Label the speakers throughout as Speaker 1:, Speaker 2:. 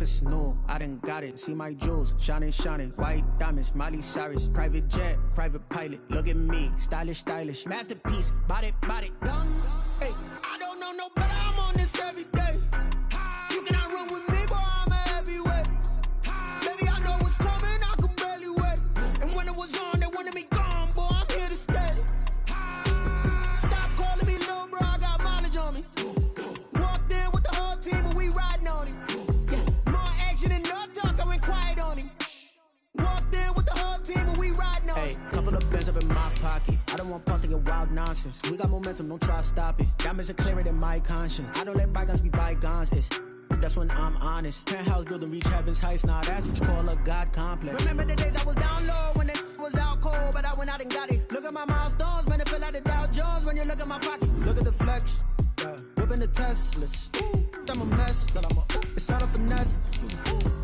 Speaker 1: it's new, I done got it. See my jewels, shining, shining. White diamonds, Miley Cyrus. Private jet, private pilot. Look at me, stylish, stylish. Masterpiece, body, body, young. Hey, I don't know no better, I'm on this every day. You cannot run with me, boy, I'm a heavyweight. Baby, I know what's coming, I could barely wait. And when it was on, they wanted me gone, boy, I'm here to stay. Stop calling me little bro, I got mileage on me. Walked in with the whole team and we riding on him. Yeah, more action and no talk, I went quiet on him. Walked in with the whole team and we riding on him. Hey, couple of bands up in my pocket. I don't want pussy and wild nonsense. We got momentum, don't try to stop it. Diamonds are clearer than my conscience. I don't let bygones be bygones. That's when I'm honest. Penthouse building reach heaven's heights. Nah, that's what you call a God complex. Remember the days I was down low when it was out cold, but I went out and got it. Look at my milestones, man, it feel like the Dow Jones when you look at my pocket. Look at the flex, yeah. Whipping the Teslas. I'm a mess, but it's all a finesse.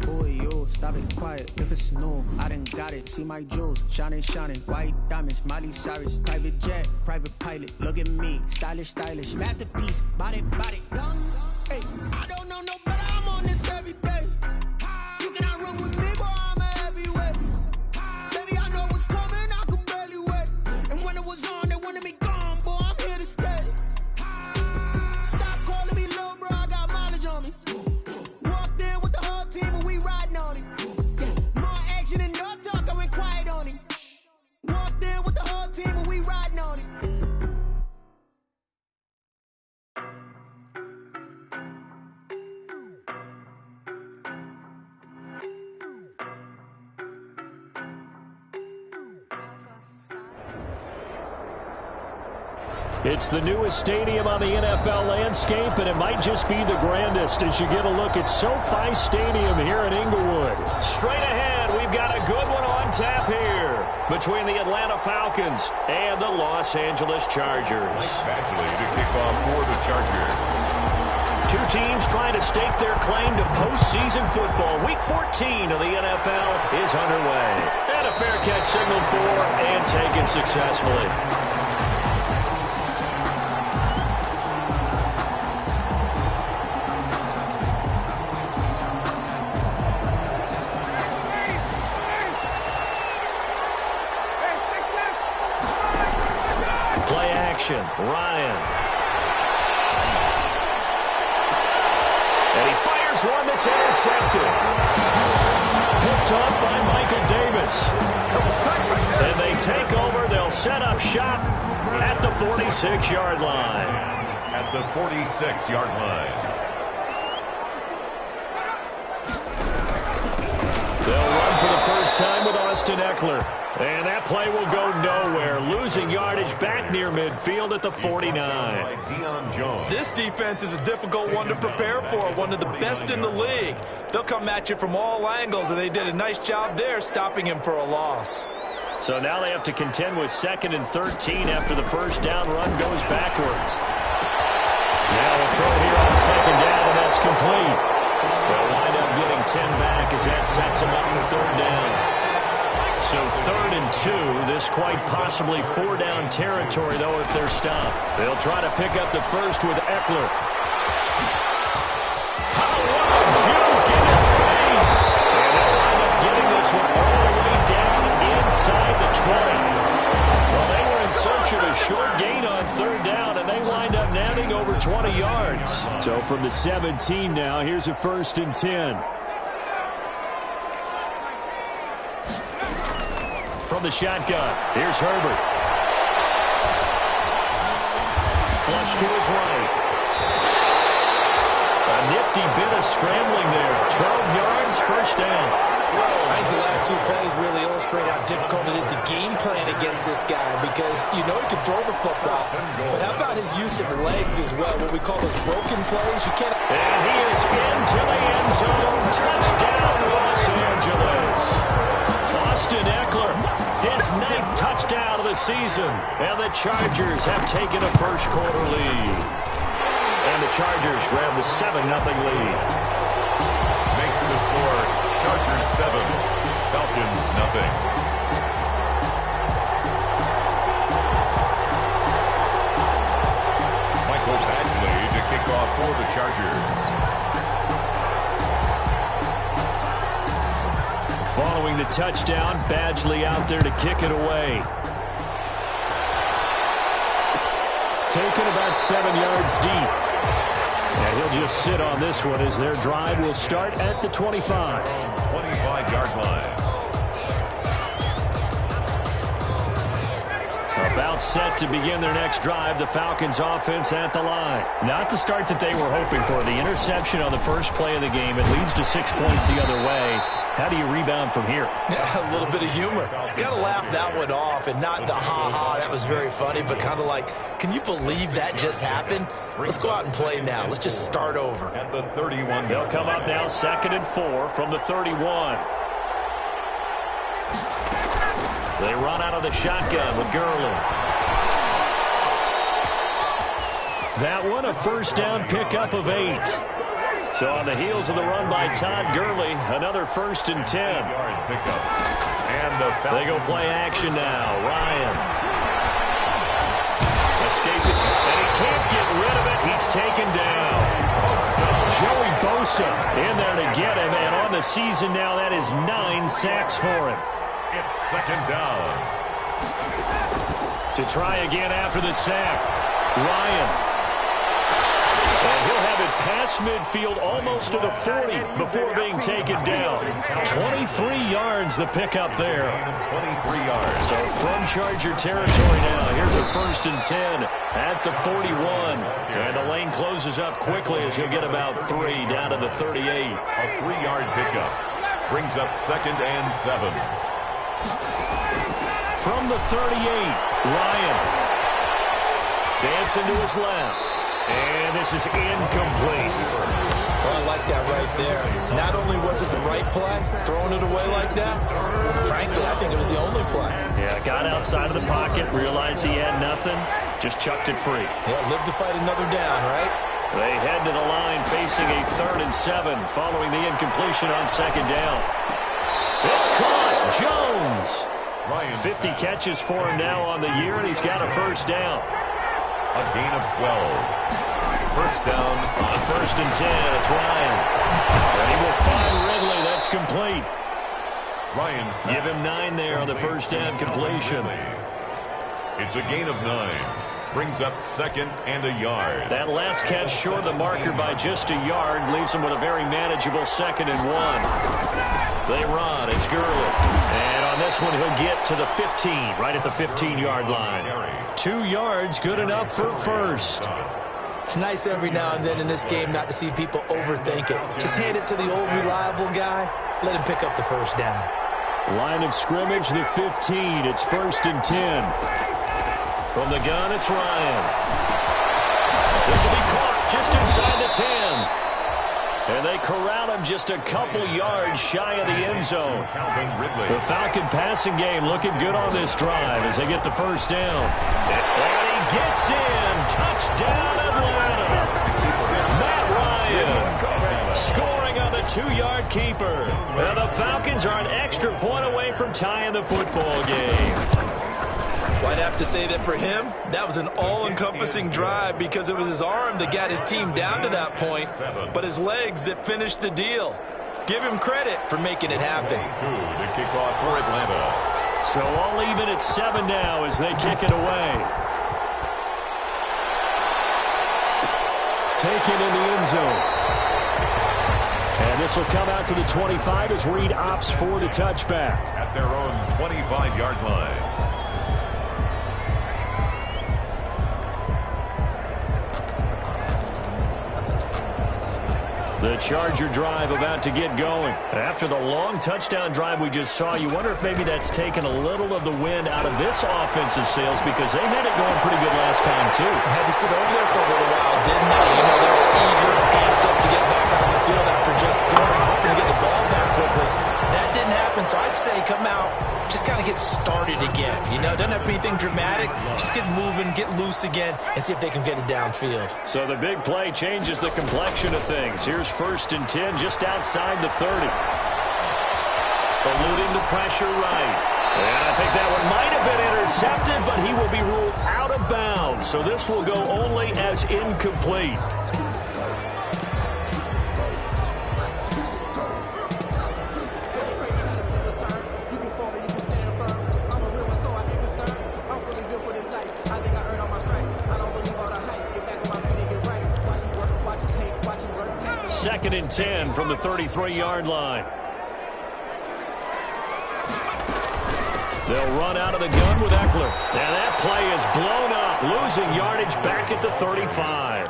Speaker 1: Boy, yo, stop it quiet. If it's new, I done got it. See my jewels, shining, shining. White diamonds, Miley Cyrus. Private jet, private pilot. Look at me, stylish, stylish. Masterpiece, body, body, young. Hey, I don't know no better, I'm on this every day. You cannot run with me, boy, I'm a heavyweight. Baby, I know what's coming, I could barely wait. And when it was on, they wanted me gone, boy, I'm here to stay. Stop calling me little bro, I got mileage on me. Walked in with the whole team and we riding on him. Yeah, more action and no talk, I went quiet on him. Walked in with the whole team and we riding on him.
Speaker 2: It's the newest stadium on the NFL landscape, and it might just be the grandest as you get a look at SoFi Stadium here in Inglewood. Straight ahead, we've got a good one on tap here between the Atlanta Falcons and the Los Angeles Chargers.
Speaker 3: Badgley to kick off for the Chargers.
Speaker 2: Two teams trying to stake their claim to postseason football. Week 14 of the NFL is underway. And a fair catch signaled for and taken successfully. Ryan. And he fires one that's intercepted. Picked up by Michael Davis. And they take over. They'll set up shop at the 46-yard line.
Speaker 3: At the 46-yard line.
Speaker 2: They'll run for the first time with Austin Eckler. And that play will go nowhere. Losing yardage back near midfield at the 49.
Speaker 4: This defense is a difficult one to prepare for, one of the best in the league. They'll come at you from all angles, and they did a nice job there stopping him for a loss.
Speaker 2: So now they have to contend with 2nd and 13 after the first down run goes backwards. Now a throw here on 2nd down, and that's complete. They'll wind up getting 10 back as that sets them up for 3rd down. So 3rd and 2, this quite possibly 4-down territory, though, if they're stopped. They'll try to pick up the first with Eckler. How a juke into space. And they'll wind up getting this one all the way down inside the 20. Well, they were in search of a short gain on 3rd down, and they wind up nabbing over 20 yards. So from the 17 now, here's a 1st and 10. From the shotgun, here's Herbert. Flush to his right. A nifty bit of scrambling there. 12 yards, 1st down.
Speaker 4: I think the last two plays really illustrate how difficult it is to game plan against this guy because you know he can throw the football. But how about his use of legs as well, what we call those broken plays? You can't.
Speaker 2: And he is into the end zone. Touchdown, Los Angeles. Austin Eckler, his 9th touchdown of the season. And the Chargers have taken a first-quarter lead. And the Chargers grab the 7-0 lead.
Speaker 3: Makes the score Chargers 7, Falcons 0. Michael Badgley to kick off for the Chargers.
Speaker 2: the touchdown. Badgley out there to kick it away. Taken about 7 yards deep. And he'll just sit on this one as their drive will start at the 25.
Speaker 3: 25-yard line.
Speaker 2: About set to begin their next drive. The Falcons offense at the line. Not the start that they were hoping for. The interception on the first play of the game. It leads to 6 points the other way. How do you rebound from here?
Speaker 4: Yeah, a little bit of humor. Got to laugh that one off and not the ha-ha. That was very funny, but kind of like, can you believe that just happened? Let's go out and play now. Let's just start over.
Speaker 3: At the 31.
Speaker 2: They'll come up now 2nd and 4 from the 31. They run out of the shotgun with Gurley. That one a first down pickup of 8. So on the heels of the run by Todd Gurley, another 1st and 10.
Speaker 3: And
Speaker 2: they go play action now. Ryan. Escaping. And he can't get rid of it. He's taken down. Joey Bosa in there to get him. And on the season now, that is 9 sacks for him.
Speaker 3: It's 2nd down.
Speaker 2: To try again after the sack. Ryan. And he'll have it past midfield almost to the 40 before being taken down. 23 yards the pickup there.
Speaker 3: 23 yards.
Speaker 2: So from Charger territory now, here's a 1st and 10 at the 41. And the lane closes up quickly as he'll get about 3 down to the 38.
Speaker 3: A 3-yard pickup brings up 2nd and 7.
Speaker 2: From the 38, Ryan. Dancing to his left. And this is incomplete.
Speaker 4: Oh, I like that right there. Not only was it the right play, throwing it away like that, frankly, I think it was the only play.
Speaker 2: Yeah, got outside of the pocket, realized he had nothing, just chucked it free.
Speaker 4: Yeah, live to fight another down, right?
Speaker 2: They head to the line facing a 3rd and 7 following the incompletion on 2nd down. It's caught. Jones. 50 catches for him now on the year, and he's got a 1st down.
Speaker 3: A gain of 12. 1st down
Speaker 2: on 1st and 10. It's Ryan. And he will find Ridley. That's complete.
Speaker 3: Ryan's
Speaker 2: give him 9 there on the 1st down completion.
Speaker 3: It's a gain of 9. Brings up 2nd and a yard.
Speaker 2: That last catch short of the marker by just a yard leaves him with a very manageable 2nd and 1. They run. It's Gurley. And on this one, he'll get to the 15, right at the 15-yard line. 2 yards, good enough for 1st.
Speaker 4: It's nice every now and then in this game not to see people overthink it. Just hand it to the old reliable guy. Let him pick up the 1st down.
Speaker 2: Line of scrimmage, the 15. It's 1st and 10. From the gun, it's Ryan. This will be caught just inside the 10. And they corral him just a couple yards shy of the end zone. The Falcon passing game looking good on this drive as they get the 1st down. And he gets in. Touchdown, Atlanta. Matt Ryan scoring on the 2-yard keeper. And the Falcons are an extra point away from tying the football game.
Speaker 4: Well, I'd have to say that for him, that was an all-encompassing drive because it was his arm that got his team down to that point, but his legs that finished the deal. Give him credit for making it happen.
Speaker 3: The kickoff for Atlanta.
Speaker 2: So all even at 7 now as they kick it away. Taken in the end zone. And this will come out to the 25 as Reed opts for the touchback.
Speaker 3: At their own 25-yard line.
Speaker 2: The Charger drive about to get going. After the long touchdown drive we just saw, you wonder if maybe that's taken a little of the wind out of this offensive sails because they had it going pretty good last time, too.
Speaker 4: They had to sit over there for a little while, didn't they? You know, they were eager, amped up to get back out on the field after just scoring, hoping to get the ball back quickly. That didn't happen, so I'd say come out, just kind of get started again. You know, doesn't have to be anything dramatic. Just get moving, get loose again, and see if they can get it downfield.
Speaker 2: So the big play changes the complexion of things. Here's 1st and 10 just outside the 30. Eluding the pressure right. And I think that one might have been intercepted, but he will be ruled out of bounds. So this will go only as incomplete. 2nd and 10 from the 33-yard line. They'll run out of the gun with Eckler. And that play is blown up, losing yardage back at the 35.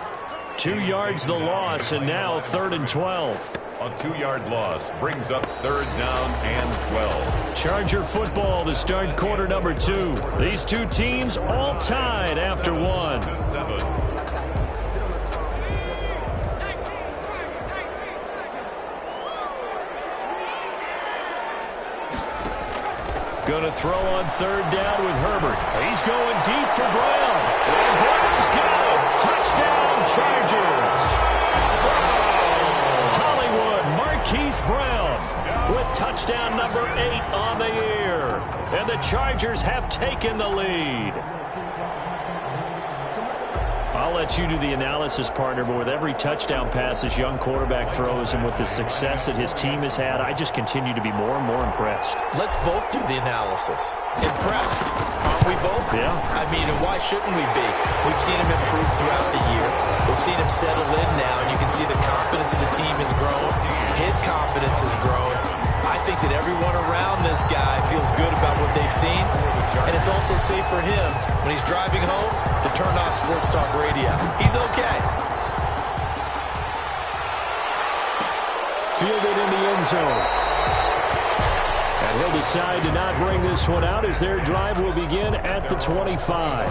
Speaker 2: 2 yards the loss, and now 3rd and 12.
Speaker 3: A 2-yard loss brings up 3rd down and 12.
Speaker 2: Charger football to start quarter number 2. These two teams all tied after 1.
Speaker 3: 7.
Speaker 2: Going to throw on 3rd down with Herbert. He's going deep for Brown. And Brown's got it. Touchdown, Chargers. Hollywood Marquise Brown with touchdown number 8 on the year. And the Chargers have taken the lead. I'll let you do the analysis, partner, but with every touchdown pass this young quarterback throws and with the success that his team has had, I just continue to be more and more impressed.
Speaker 4: Let's both do the analysis. Impressed, aren't we both?
Speaker 2: Yeah.
Speaker 4: I mean, and why shouldn't we be? We've seen him improve throughout the year. We've seen him settle in now, and you can see the confidence of the team has grown. His confidence has grown. I think that everyone around this guy feels good about what they've seen, and it's also safe for him when he's driving home to turn on Sports Talk Radio. He's okay.
Speaker 2: Fielded in the end zone. And he'll decide to not bring this one out as their drive will begin at the 25.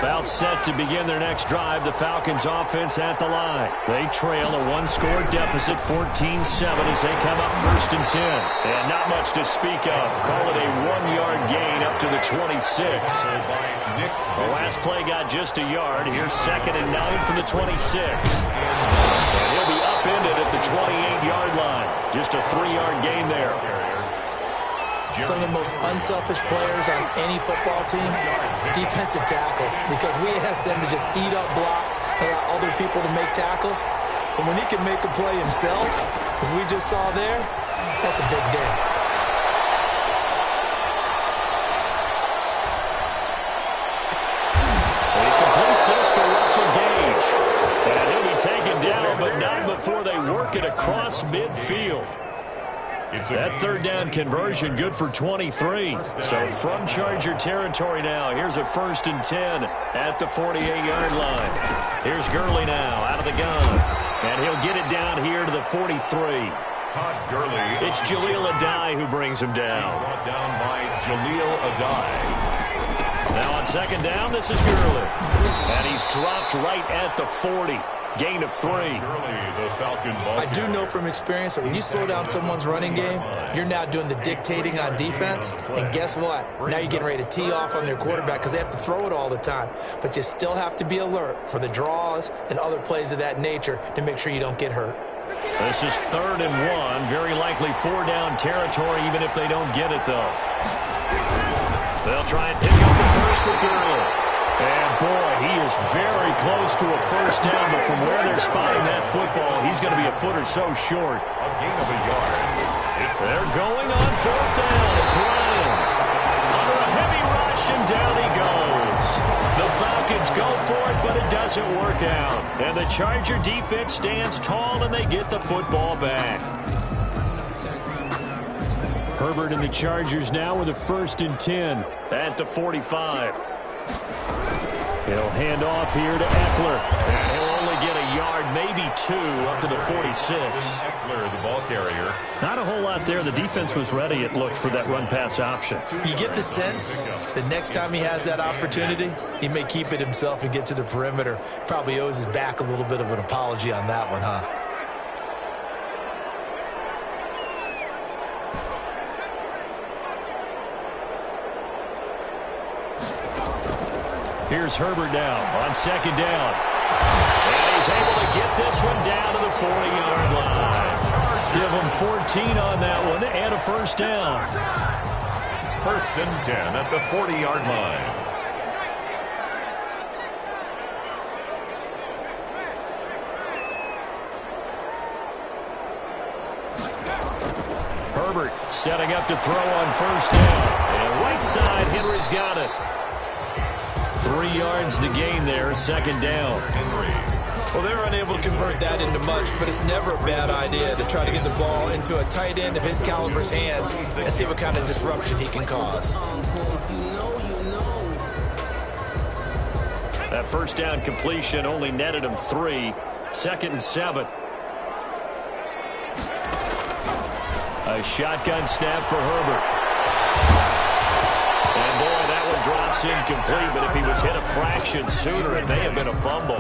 Speaker 2: About set to begin their next drive, the Falcons offense at the line. They trail a 1-score deficit, 14-7 as they come up 1st and 10. And not much to speak of. Call it a 1-yard gain up to the 26. The last play got just a yard. Here's 2nd and 9 from the 26. And he'll be upended at the 28-yard line. Just a 3-yard gain there.
Speaker 4: Some of the most unselfish players on any football team, defensive tackles, because we ask them to just eat up blocks and allow other people to make tackles. But when he can make a play himself, as we just saw there, that's a big day.
Speaker 2: He completes this to Russell Gage. And he'll be taken down, but not before they work it across midfield. That 3rd down conversion good for 23. So from Charger territory now, here's a 1st and 10 at the 48-yard line. Here's Gurley now out of the gun. And he'll get it down here to the 43.
Speaker 3: Todd Gurley.
Speaker 2: It's Jaleel Adai who brings him down.
Speaker 3: Brought down by Jaleel Adai.
Speaker 2: Now on 2nd down, this is Gurley. And he's dropped right at the 40. Gain of 3.
Speaker 4: I do know from experience that when you slow down someone's running game, you're now doing the dictating on defense. And guess what? Now you're getting ready to tee off on their quarterback because they have to throw it all the time. But you still have to be alert for the draws and other plays of that nature to make sure you don't get hurt.
Speaker 2: This is 3rd and 1. Very likely 4-down territory even if they don't get it, though. They'll try and pick up the first with Gurley. And, boy, he is very close to a 1st down, but from where they're spotting that football, he's going to be a foot or so short.
Speaker 3: A gain of a yard.
Speaker 2: They're going on 4th down. It's Ryan. Under a heavy rush, and down he goes. The Falcons go for it, but it doesn't work out. And the Charger defense stands tall, and they get the football back. Herbert and the Chargers now with a 1st and 10 at the 45. He'll hand off here to Eckler. And he'll only get a yard, maybe 2, up to the 46.
Speaker 3: Eckler, the ball carrier.
Speaker 2: Not a whole lot there. The defense was ready, it looked, for that run-pass option.
Speaker 4: You get the sense that next time he has that opportunity, he may keep it himself and get to the perimeter. Probably owes his back a little bit of an apology on that one, huh?
Speaker 2: Here's Herbert now on 2nd down. And he's able to get this one down to the 40-yard line. Give him 14 on that one and a 1st down.
Speaker 3: 1st and 10 at the 40-yard line.
Speaker 2: Herbert setting up to throw on 1st down. And right side, Henry's got it. 3 yards the gain there, second down.
Speaker 4: Well, they were unable to convert that into much, but it's never a bad idea to try to get the ball into a tight end of his caliber's hands and see what kind of disruption he can cause.
Speaker 2: That first down completion only netted him 3. 2nd and 7. A shotgun snap for Herbert. And boy, that one drops incomplete, but if he was hit a fraction sooner, it may have been a fumble.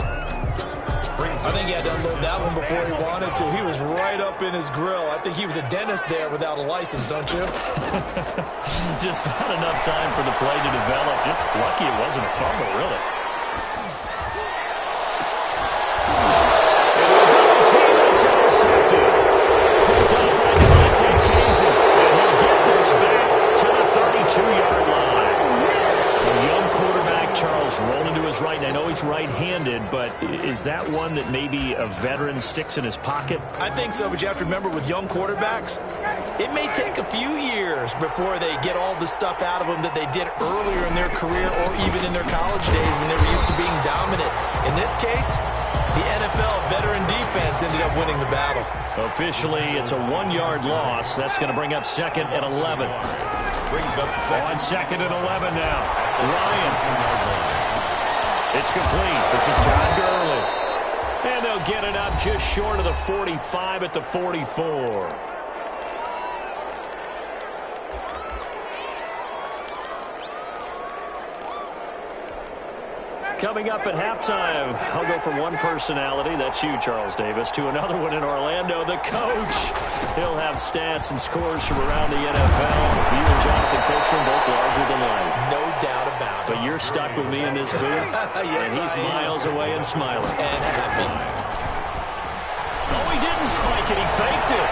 Speaker 4: I think he had to unload that one before he wanted to. He was right up in his grill. I think he was a dentist there without a license, don't you?
Speaker 2: Just not enough time for the play to develop. Just lucky it wasn't a fumble, really. Rolling to his right, and I know he's right-handed, but is that one that maybe a veteran sticks in his pocket?
Speaker 4: I think so, but you have to remember with young quarterbacks, it may take a few years before they get all the stuff out of them that they did earlier in their career or even in their college days when they were used to being dominant. In this case, the NFL veteran defense ended up winning the battle.
Speaker 2: Officially, it's a 1-yard loss. That's going to bring up 2nd and 11.
Speaker 3: Brings up second.
Speaker 2: 2nd and 11 now. Ryan. It's complete. This is Todd Gurley. And they'll get it up just short of the 45 at the 44. Coming up at halftime, I'll go from one personality, that's you, Charles Davis, to another one in Orlando, the coach. He'll have stats and scores from around the NFL. You and Jonathan Coachman both larger than life.
Speaker 4: No doubt about it.
Speaker 2: But you're stuck with me in this booth,
Speaker 4: yes,
Speaker 2: and he's miles away and smiling.
Speaker 4: And happy.
Speaker 2: Oh, he didn't spike it. He faked it.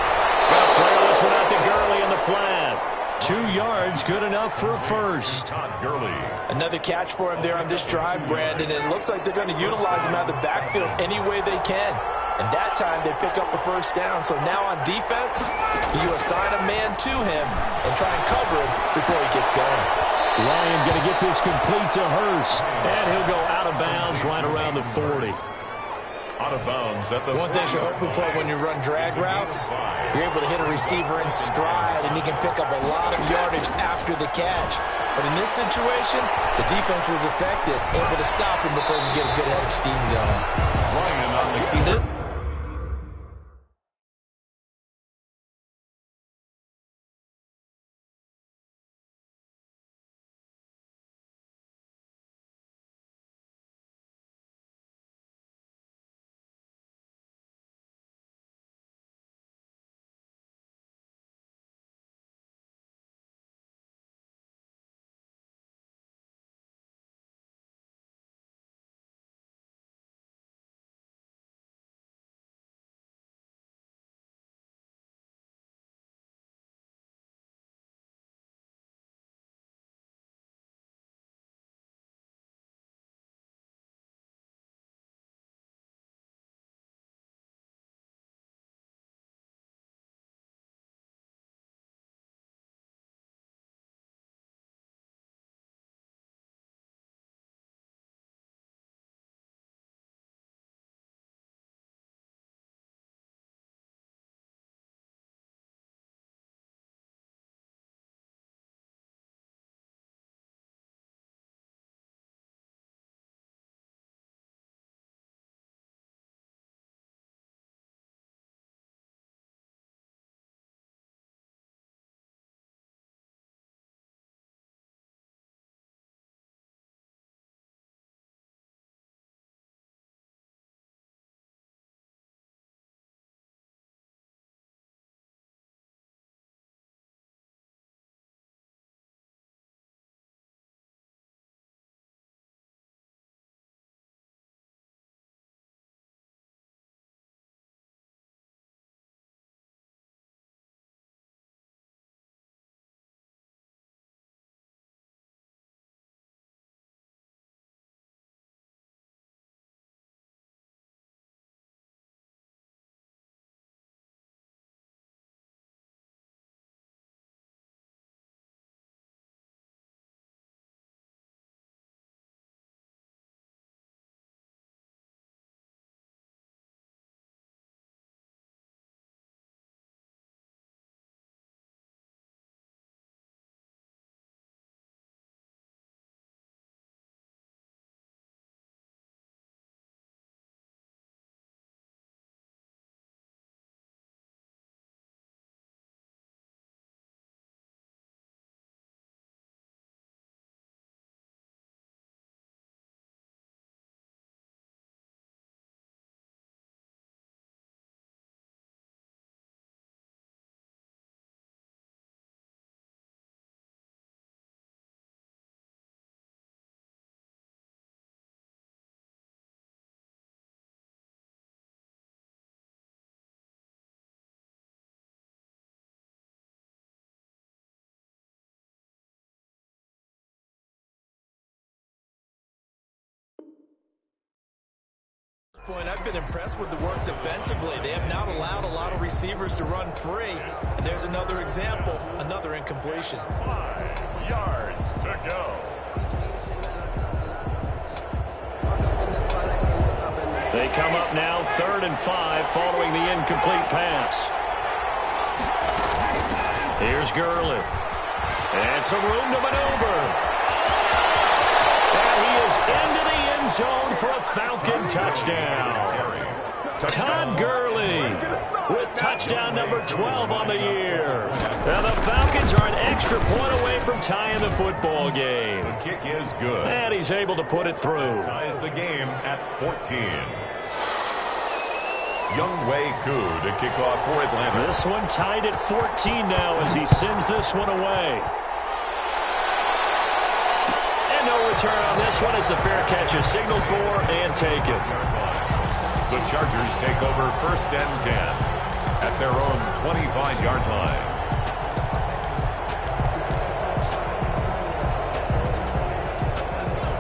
Speaker 2: Got to flare this one out to Gurley in the flat. 2 yards, good enough for a first.
Speaker 3: Todd Gurley.
Speaker 4: Another catch for him there on this drive, Brandon. It looks like they're going to utilize him out of the backfield any way they can. And that time they pick up a first down. So now on defense, you assign a man to him and try and cover him before he gets going.
Speaker 2: Ryan going to get this complete to Hurst. And he'll go out of bounds right around the 40.
Speaker 3: Out of bounds at the
Speaker 4: One thing you're hoping for when you run drag routes, you're able to hit a receiver in stride, and he can pick up a lot of yardage after the catch. But in this situation, the defense was effective, able to stop him before he could get a good head of steam going.
Speaker 3: Ryan on the key.
Speaker 4: Point, I've been impressed with the work defensively. They have not allowed a lot of receivers to run free. And there's another example, another incompletion.
Speaker 3: 5 yards to go.
Speaker 2: They come up now 3rd and 5 following the incomplete pass. Here's Gurley. And some room to maneuver. And he is into the end zone for a Falcon touchdown. Todd Gurley with touchdown number 12 on the year. Now the Falcons are an extra point away from tying the football game.
Speaker 3: The kick is good.
Speaker 2: And he's able to put it through.
Speaker 3: Ties the game at 14. Younghoe Koo to kick off for Atlanta.
Speaker 2: This one tied at 14 now as he sends this one away. And no return on this one as the fair catch is signaled for and taken.
Speaker 3: The Chargers take over 1st and 10 at their own 25-yard line.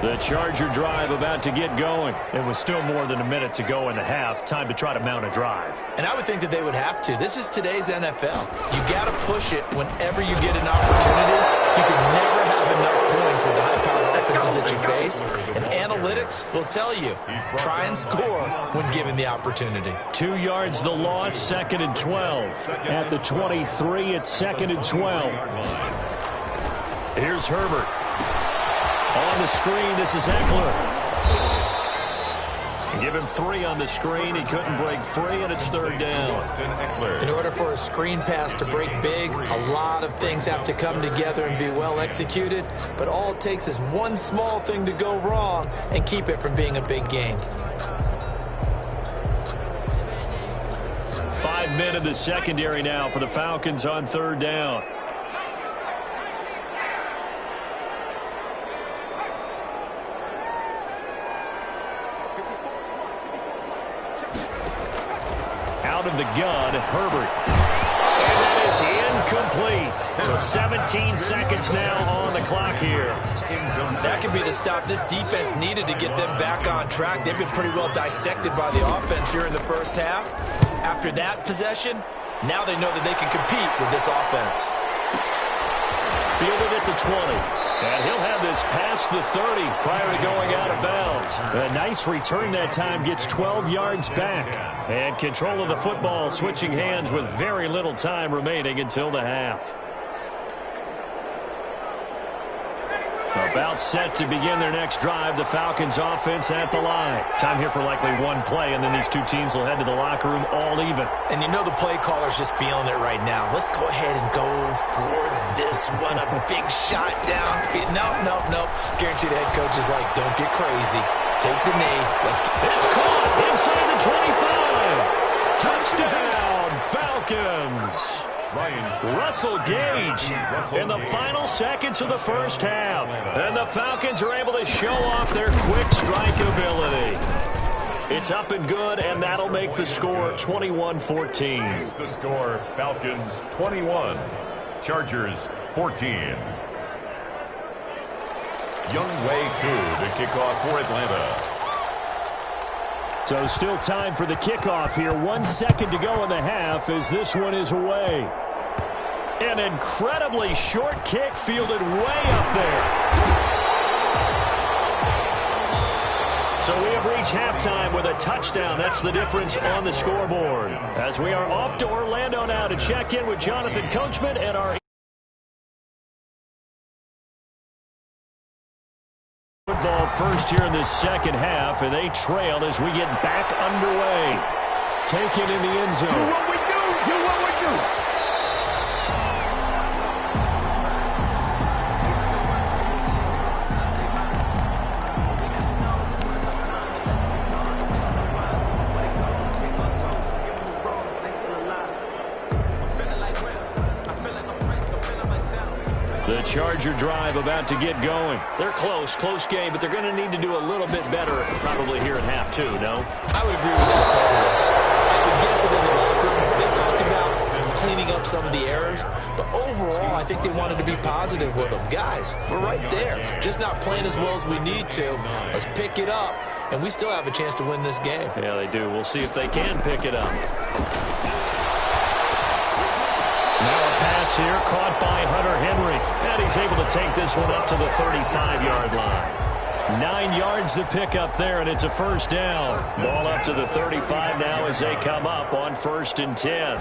Speaker 2: The Charger drive about to get going. It was still more than a minute to go in the half. Time to try to mount a drive.
Speaker 4: And I would think that they would have to. This is today's NFL. You got to push it whenever you get an opportunity. You can never have enough points with the high-powered offenses that you face. And analytics will tell you, try and score when given the opportunity.
Speaker 2: 2 yards the loss, 2nd and 12. At the 23, it's 2nd and 12. Here's Herbert. On the screen, this is Eckler. Give him 3 on the screen. He couldn't break free, and it's 3rd down.
Speaker 4: In order for a screen pass to break big, a lot of things have to come together and be well executed. But all it takes is one small thing to go wrong and keep it from being a big game.
Speaker 2: 5 men in the secondary now for the Falcons on 3rd down. Out of the gun, Herbert. And that is incomplete. So 17 seconds now on the clock here.
Speaker 4: That could be the stop this defense needed to get them back on track. They've been pretty well dissected by the offense here in the first half. After that possession, now they know that they can compete with this offense.
Speaker 2: Fielded at the 20. And he'll have this past the 30 prior to going out of bounds. A nice return that time, gets 12 yards back. And control of the football switching hands with very little time remaining until the half. About set to begin their next drive, the Falcons offense at the line. Time here for likely one play, and then these two teams will head to the locker room all even.
Speaker 4: And you know the play caller's just feeling it right now. Let's go ahead and go for this one. A big shot down. Nope. Guaranteed the head coach is like, don't get crazy. Take the knee. Let's get...
Speaker 2: It's caught inside the 25. Touchdown, Falcons. Russell Gage in the final seconds of the first half. And the Falcons are able to show off their quick strike ability. It's up and good, and that'll make the score 21-14.
Speaker 3: The score, Falcons 21, Chargers 14. Younghoe Koo to kick off for Atlanta.
Speaker 2: So still time for the kickoff here. 1 second to go in the half as this one is away. An incredibly short kick fielded way up there. So we have reached halftime with a touchdown. That's the difference on the scoreboard. As we are off to Orlando now to check in with Jonathan Coachman and our football first here in this second half, and they trail as we get back underway. Taken in the end zone.
Speaker 3: Do what we do! Do what we do!
Speaker 2: The Charger drive about to get going. They're close game, but they're going to need to do a little bit better probably here in half two, no?
Speaker 4: I would agree with that totally. I would guess it in the locker room. They talked about cleaning up some of the errors, but overall, I think they wanted to be positive with them. Guys, we're right there. Just not playing as well as we need to. Let's pick it up and we still have a chance to win this game.
Speaker 2: Yeah, they do. We'll see if they can pick it up. Now a pass here caught by Hunter Henry, and he's able to take this one up to the 35-yard line. 9 yards to pick up there, and it's a first down. Ball up to the 35 now as they come up on 1st and 10.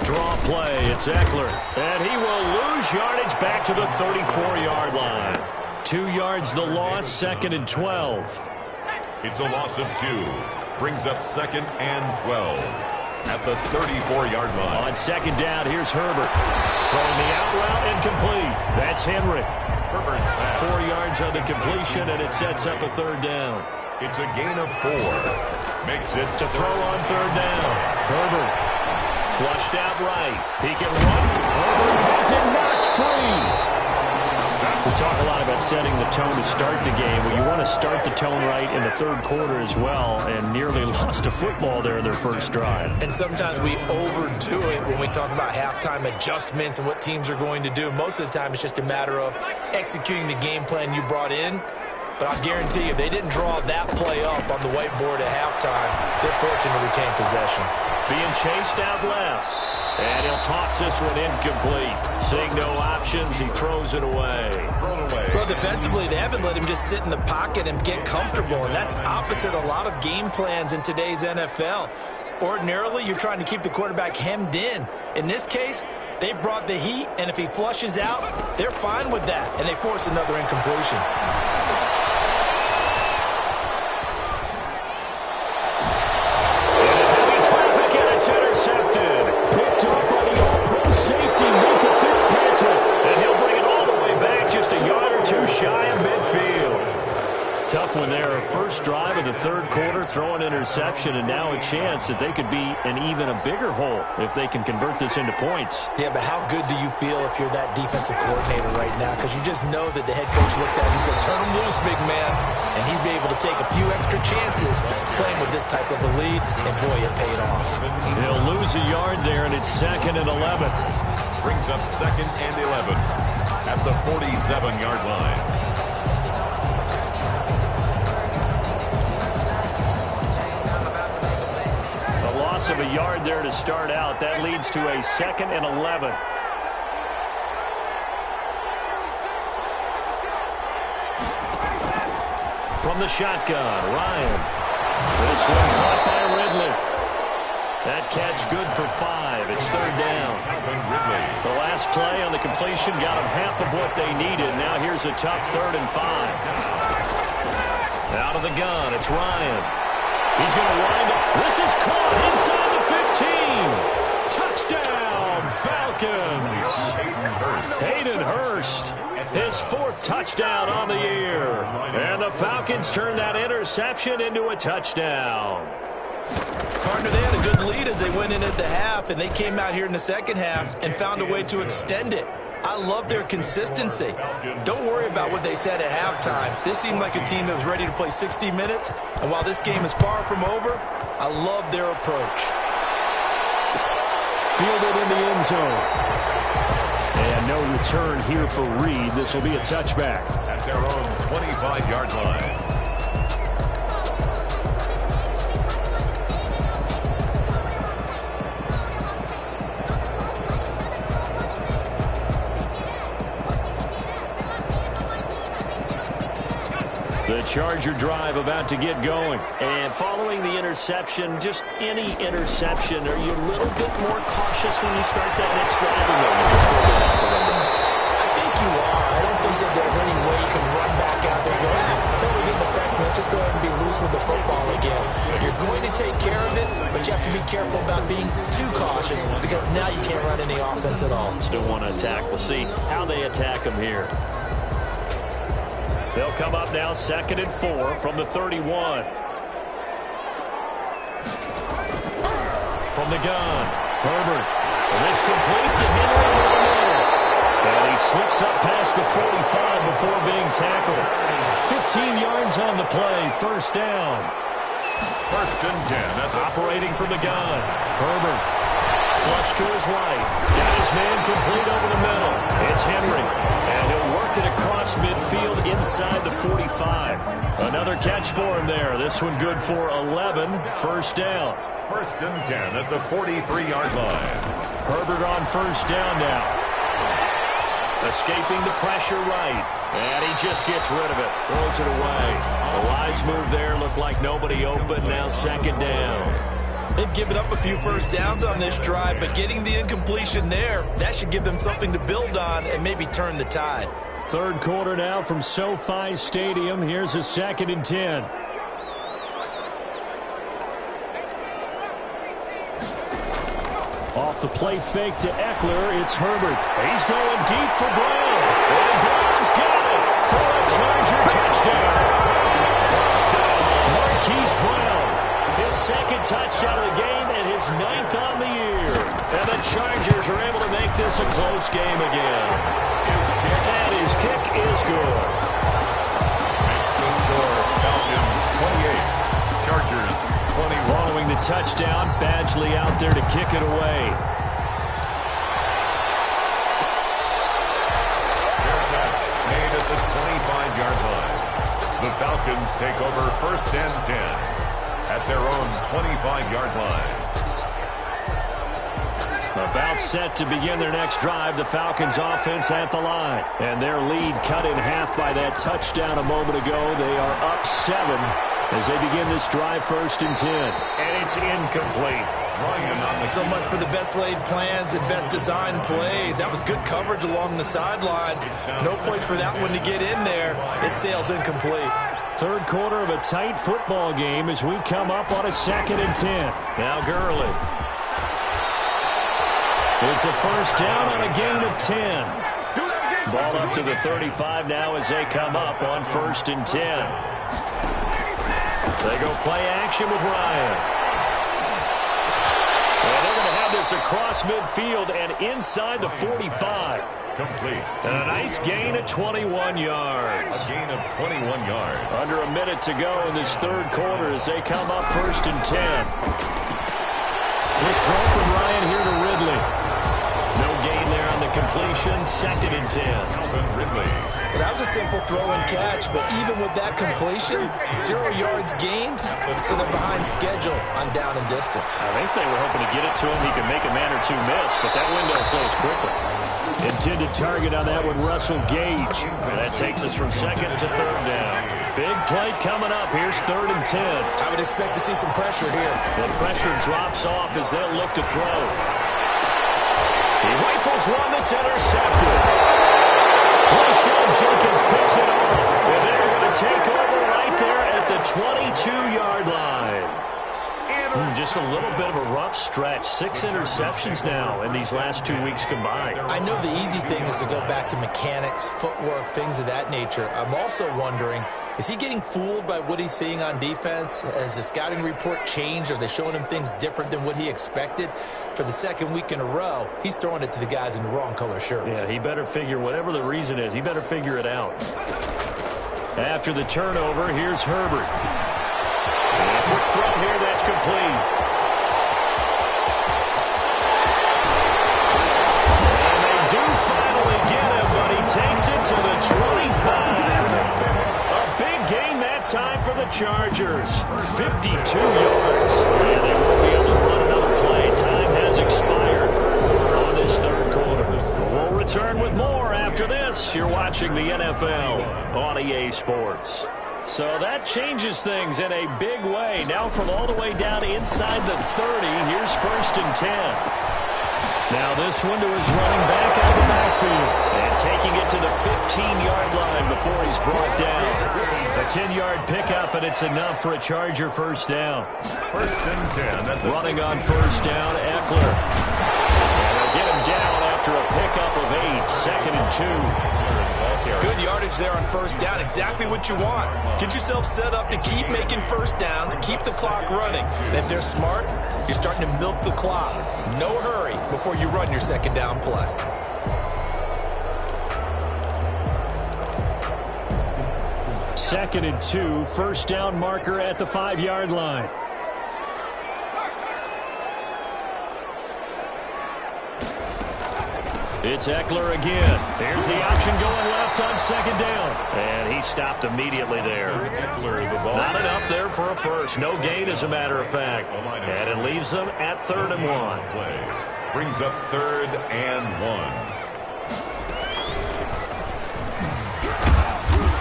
Speaker 2: Draw play, it's Eckler, and he will lose yardage back to the 34-yard line. 2 yards the loss, 2nd and 12.
Speaker 3: It's a loss of 2. Brings up 2nd and 12 at the 34-yard line.
Speaker 2: On 2nd down, here's Herbert. Throwing the out route incomplete. That's Henry.
Speaker 3: Herbert's pass.
Speaker 2: 4 yards on the completion, and it sets up a 3rd down.
Speaker 3: It's a gain of 4. Makes it
Speaker 2: To throw on 3rd down. Herbert flushed out right. He can run. Herbert has it knocked free. We talk a lot about setting the tone to start the game. Well, you want to start the tone right in the 3rd quarter as well, and nearly lost a football there in their first drive.
Speaker 4: And sometimes we overdo it when we talk about halftime adjustments and what teams are going to do. Most of the time, it's just a matter of executing the game plan you brought in. But I guarantee you, if they didn't draw that play up on the whiteboard at halftime, they're fortunate to retain possession.
Speaker 2: Being chased out left. And he'll toss this one incomplete. Seeing no options, he throws it away.
Speaker 4: Well, defensively, they haven't let him just sit in the pocket and get comfortable, and that's opposite a lot of game plans in today's NFL. Ordinarily, you're trying to keep the quarterback hemmed in. In this case, they brought the heat, and if he flushes out, they're fine with that, and they force another incompletion.
Speaker 2: Tough one there. First drive of the 3rd quarter, throw an interception, and now a chance that they could be in even a bigger hole if they can convert this into points.
Speaker 4: Yeah, but how good do you feel if you're that defensive coordinator right now? Because you just know that the head coach looked at him and said, turn him loose, big man. And he'd be able to take a few extra chances playing with this type of a lead, and boy, it paid off.
Speaker 2: He'll lose a yard there, and it's 2nd and 11.
Speaker 3: Brings up 2nd and 11 at the 47-yard line.
Speaker 2: Of a yard there to start out. That leads to a 2nd and 11. From the shotgun, Ryan. This one caught by Ridley. That catch good for 5. It's 3rd down. The last play on the completion got them half of what they needed. Now here's a tough 3rd and 5. Out of the gun, it's Ryan. He's going to wind up. This is caught inside the 15. Touchdown, Falcons. Hayden Hurst, his 4th touchdown on the year. And the Falcons turned that interception into a touchdown.
Speaker 4: Partner, they had a good lead as they went in at the half, and they came out here in the 2nd half and found a way to extend it. I love their consistency. Don't worry about what they said at halftime. This seemed like a team that was ready to play 60 minutes, and while this game is far from over, I love their approach.
Speaker 2: Fielded in the end zone. And no return here for Reed. This will be a touchback.
Speaker 3: At their own 25-yard line.
Speaker 2: The Charger drive about to get going. And following the interception, just any interception, are you a little bit more cautious when you start that next drive?
Speaker 4: I think you are. I don't think that there's any way you can run back out there and go, totally didn't affect me. Let's just go ahead and be loose with the football again. You're going to take care of it, but you have to be careful about being too cautious because now you can't run any offense at all.
Speaker 2: Still want to attack. We'll see how they attack them here. They'll come up now 2nd and 4 from the 31. From the gun, Herbert. And this complete to Henry in the middle. And he slips up past the 45 before being tackled. 15 yards on the play, 1st down.
Speaker 3: 1st and 10.
Speaker 2: Operating from the gun, Herbert. Flush to his right. Got his man complete over the middle. It's Henry. And he'll work it across midfield. midfield inside the 45. Another catch for him there. This one good for 11. First down.
Speaker 3: 1st and 10 at the 43-yard line.
Speaker 2: Herbert on first down now. Escaping the pressure right. And he just gets rid of it. Throws it away. The wise move there. Looked like nobody open. Now 2nd down.
Speaker 4: They've given up a few first downs on this drive, but getting the incompletion there, that should give them something to build on and maybe turn the tide.
Speaker 2: 3rd quarter now from SoFi Stadium. Here's a 2nd and 10. Off the play fake to Eckler, it's Herbert. He's going deep for Brown. And Brown's got it for a Charger touchdown. Marquise Brown, his 2nd touchdown of the game and his 9th on the year. And the Chargers are able to make this a close game again. And his kick is good.
Speaker 3: Makes the score Falcons 28, Chargers 21.
Speaker 2: Following the touchdown, Badgley out there to kick it away.
Speaker 3: Fair catch made at the 25-yard line. The Falcons take over 1st and 10 at their own 25-yard line.
Speaker 2: About set to begin their next drive, the Falcons offense at the line. And their lead cut in half by that touchdown a moment ago. They are up 7 as they begin this drive 1st and 10.
Speaker 3: And it's incomplete.
Speaker 4: So much for the best laid plans and best designed plays. That was good coverage along the sideline. No place for that one to get in there. It sails incomplete.
Speaker 2: 3rd quarter of a tight football game as we come up on a 2nd and 10. Now Gurley. It's a first down on a gain of 10. Ball up to the 35 now as they come up on 1st and 10. They go play action with Ryan. And they're going to have this across midfield and inside the 45.
Speaker 3: Complete.
Speaker 2: And a nice gain of 21 yards.
Speaker 3: A gain of 21 yards.
Speaker 2: Under a minute to go in this 3rd quarter as they come up 1st and 10. Quick throw from Ryan here to Ridley. No gain there on the completion. 2nd and 10.
Speaker 3: Calvin Ridley.
Speaker 4: Well, that was a simple throw and catch, but even with that completion, 0 yards gained, so they're behind schedule on down and distance.
Speaker 2: I think they were hoping to get it to him. He could make a man or two miss, but that window closed quickly. Intended target on that one, Russell Gage. And that takes us from 2nd to 3rd down. Big play coming up. Here's 3rd and 10.
Speaker 4: I would expect to see some pressure here.
Speaker 2: The pressure drops off as they'll look to throw. He rifles one that's intercepted. Rashawn Jenkins picks it off. And they're going to take over right there at the 22-yard line. Just a little bit of a rough stretch. 6 interceptions now in these last 2 weeks combined.
Speaker 4: I know the easy thing is to go back to mechanics, footwork, things of that nature. I'm also wondering, is he getting fooled by what he's seeing on defense? Has the scouting report changed? Are they showing him things different than what he expected? For the 2nd week in a row, he's throwing it to the guys in the wrong color shirts.
Speaker 2: Yeah, he better figure, whatever the reason is, he better figure it out. After the turnover, here's Herbert. And a quick throw here, that's complete. And they do finally get him, but he takes it to the 25. A big gain that time for the Chargers. 52 yards. And they won't be able to run another play. Time has expired on this 3rd quarter. We'll return with more after this. You're watching the NFL on EA Sports. So that changes things in a big way. Now from all the way down inside the 30, here's 1st and 10. Now this window is running back out of the backfield and taking it to the 15-yard line before he's brought down. A 10-yard pickup, and it's enough for a Charger first down.
Speaker 3: 1st and 10.
Speaker 2: Running on first down, Eckler. And they'll get him down after a pickup of 8. 2nd and 2.
Speaker 4: Good yardage there on first down. Exactly what you want. Get yourself set up to keep making first downs, keep the clock running. And if they're smart, you're starting to milk the clock. No hurry before you run your 2nd down play.
Speaker 2: Second and 2, first down marker at the 5-yard line. It's Eckler again. Here's the option going left on second down. And he stopped immediately there. Not enough there for a first. No gain, as a matter of fact. And it leaves them at 3rd and 1.
Speaker 3: Brings up 3rd and 1.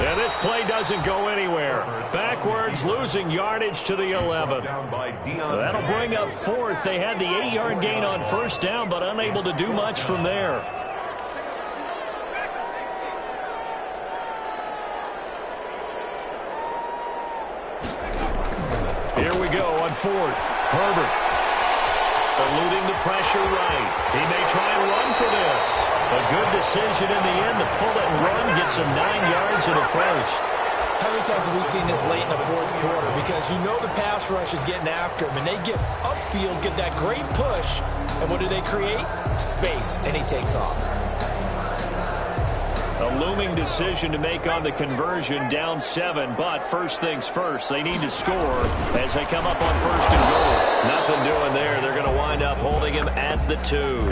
Speaker 2: And this play doesn't go anywhere. Backwards, losing yardage to the 11. That'll bring up 4th. They had the 8-yard gain on first down, but unable to do much from there. Here we go on 4th. Herbert. Eluding the pressure right. He may try and run for this. A good decision in the end to pull it and run, get some 9 yards in a first.
Speaker 4: How many times have we seen this late in the fourth quarter? Because you know the pass rush is getting after him, and they get upfield, get that great push, and what do they create? Space, and he takes off.
Speaker 2: A looming decision to make on the conversion, down 7, but first things first, they need to score as they come up on 1st and goal. Nothing doing there. They're going to wind up holding him at the 2.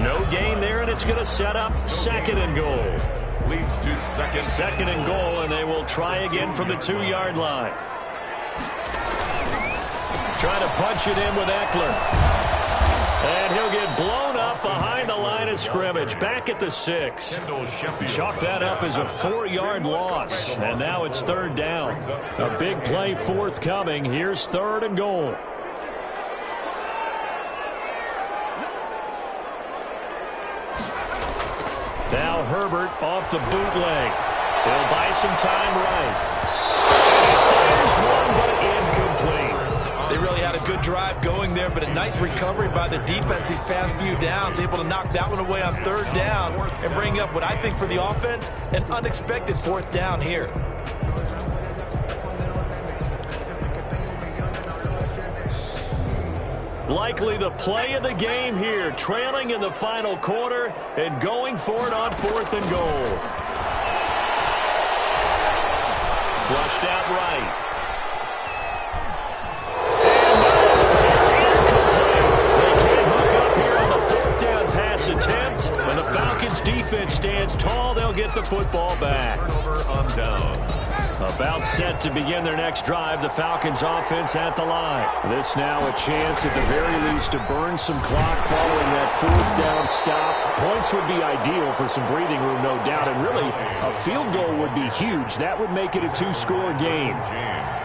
Speaker 2: No gain there, and it's going to set up 2nd and goal.
Speaker 3: Leads to
Speaker 2: 2nd and goal, and they will try again from the 2-yard line. Trying to punch it in with Eckler. And he'll get blown up behind the line of scrimmage. Back at the 6. Chalk that up as a 4-yard loss. And now it's 3rd down. A big play forthcoming. Here's 3rd and goal. Now Herbert off the bootleg. He'll buy some time right. Fires one, but incomplete.
Speaker 4: They really had a good drive going there, but a nice recovery by the defense these past few downs, able to knock that one away on 3rd down and bring up what I think for the offense, an unexpected 4th down here.
Speaker 2: Likely the play of the game here, trailing in the final quarter and going for it on 4th and goal. Flushed out right. Attempt, and the Falcons defense stands tall. They'll get the football back.
Speaker 3: Turnover on down.
Speaker 2: About set to begin their next drive, the Falcons offense at the line. This now a chance at the very least to burn some clock following that 4th down stop. Points would be ideal for some breathing room, no doubt, and really a field goal would be huge. That would make it a 2-score game.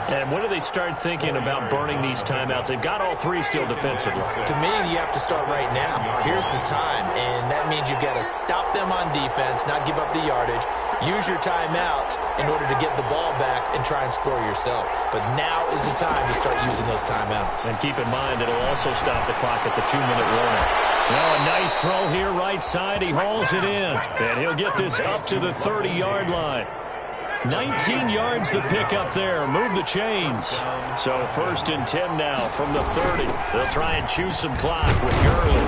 Speaker 2: And when do they start thinking about burning these timeouts? They've got all 3 still defensively.
Speaker 4: To me, you have to start right now. Here's the time, and that means you've got to stop them on defense, not give up the yardage, use your timeouts in order to get the ball back and try and score yourself. But now is the time to start using those timeouts.
Speaker 2: And keep in mind, it'll also stop the clock at the 2-minute warning. Now a nice throw here right side. He hauls it in, and he'll get this up to the 30-yard line. 19 yards the pick up there. Move the chains. So 1st and 10 now from the 30. They'll try and chew some clock with Gurley.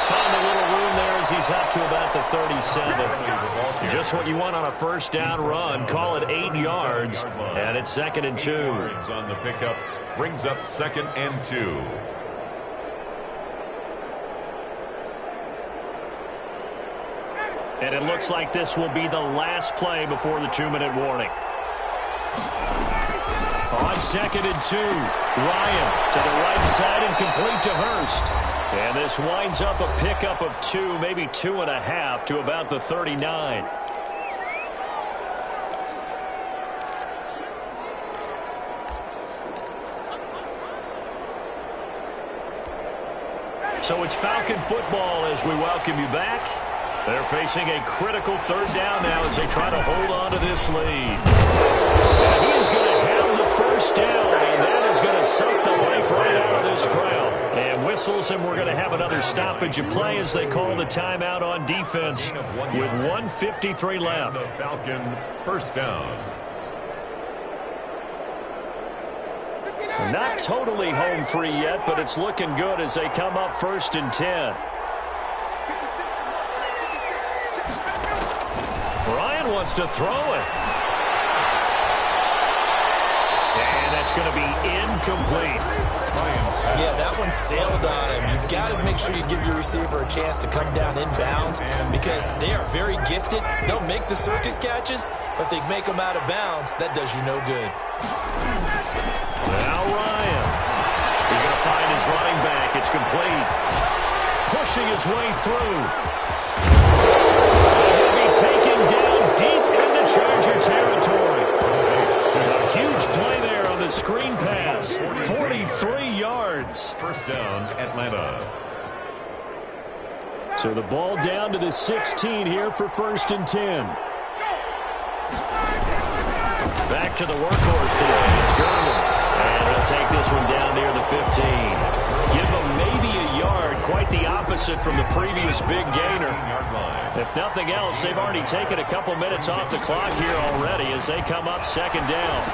Speaker 2: Found a little room there as he's up to about the 37. Just what you want on a 1st down run. Call it 8 yards, and it's 2nd and 2.
Speaker 3: On the pickup brings up 2nd and 2.
Speaker 2: And it looks like this will be the last play before the 2-minute warning. On 2nd and 2, Ryan to the right side and complete to Hurst. And this winds up a pickup of 2, maybe 2.5 to about the 39. So it's Falcon football as we welcome you back. They're facing a critical 3rd down now as they try to hold on to this lead. And he is going to have the 1st down, and that is going to suck the life right out of this crowd. And whistles, and we're going to have another stoppage of play as they call the timeout on defense with 1:53 left.
Speaker 3: The Falcon 1st down.
Speaker 2: Not totally home free yet, but it's looking good as they come up 1st and 10. Ryan wants to throw it. And that's going to be incomplete.
Speaker 4: Yeah, that one sailed on him. You've got to make sure you give your receiver a chance to come down inbounds because they are very gifted. They'll make the circus catches, but they make them out of bounds. That does you no good.
Speaker 2: Now Ryan. He's going to find his running back. It's complete. Pushing his way through. He'll be taken down deep into Charger territory. A huge play there on the screen pass. 43 yards.
Speaker 3: First down, Atlanta.
Speaker 2: So the ball down to the 16 here for 1st and 10. Back to the workhorse today. It's Gurley. And he'll take this one down near the 15. Give him maybe a yard. Quite the opposite from the previous big gainer. If nothing else, they've already taken a couple minutes off the clock here already as they come up 2nd down.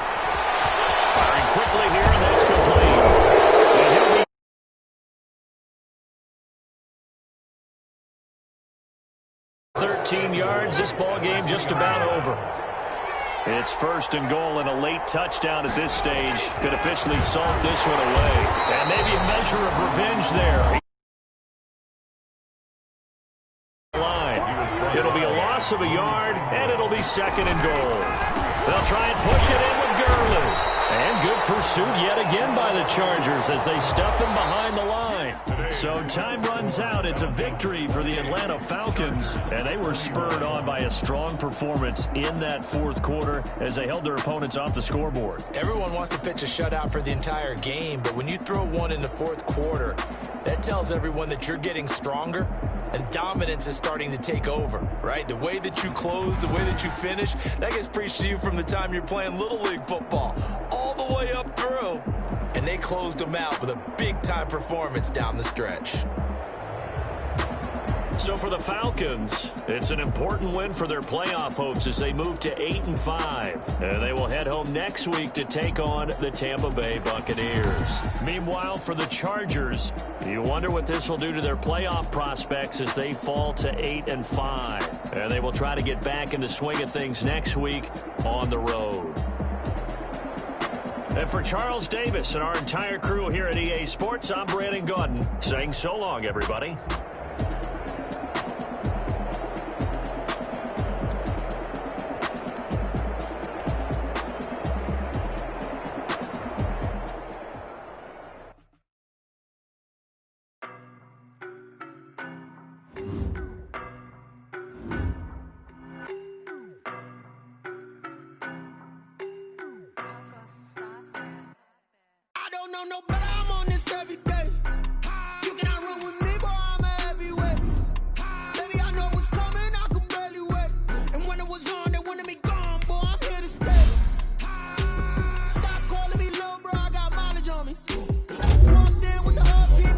Speaker 2: Firing quickly here, and that's complete. And he'll be 13 yards. This ball game just about over. It's 1st and goal, and a late touchdown at this stage could officially salt this one away. And maybe a measure of revenge there. It'll be a loss of a yard, and it'll be 2nd and goal. They'll try and push it in with Gurley. And good pursuit yet again by the Chargers as they stuff him behind the line. So time runs out. It's a victory for the Atlanta Falcons. And they were spurred on by a strong performance in that 4th quarter as they held their opponents off the scoreboard.
Speaker 4: Everyone wants to pitch a shutout for the entire game, but when you throw one in the 4th quarter, that tells everyone that you're getting stronger and dominance is starting to take over, right? The way that you close, the way that you finish, that gets preached to you from the time you're playing Little League football all the way up through. And they closed them out with a big-time performance down the stretch.
Speaker 2: So for the Falcons, it's an important win for their playoff hopes as they move to 8-5. And they will head home next week to take on the Tampa Bay Buccaneers. Meanwhile, for the Chargers, you wonder what this will do to their playoff prospects as they fall to 8-5. And they will try to get back in the swing of things next week on the road. And for Charles Davis and our entire crew here at EA Sports, I'm Brandon Gaudin saying so long, everybody.
Speaker 1: No, but I'm on this every day. You cannot run with me, boy, I'm a heavyweight. Baby, I know what's coming, I could barely wait. And when it was on, they wanted me gone, boy, I'm here to stay. Stop calling me little bro, I got mileage on me. Walked in with the whole team.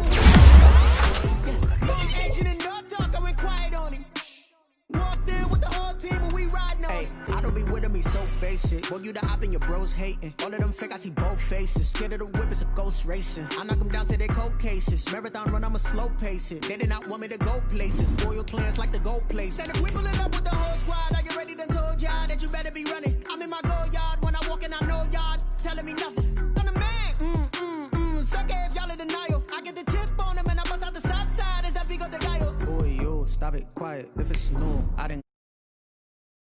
Speaker 1: Long Asian and no talk, I went quiet on him. Walked in with the whole team and we riding on him. I don't be with me so basic. Boy, you the op and your bros hating. All of them fake, I see both faces. Scared of the whip, it's a ghost racing. I knock them down to their cold cases. Marathon run, I'ma slow pace it. They did not want me to go places. Loyal clans like the go place. And if we pulling up with the whole squad, are you ready? Done told y'all that you better be running. I'm in my go yard. When I walk in, I know y'all telling me nothing. I'm the man. Suck it if y'all in denial. I get the chip on them and I bust out the south side. Is that big of the guy? Boy, yo, stop it, quiet. If it's new, I didn't.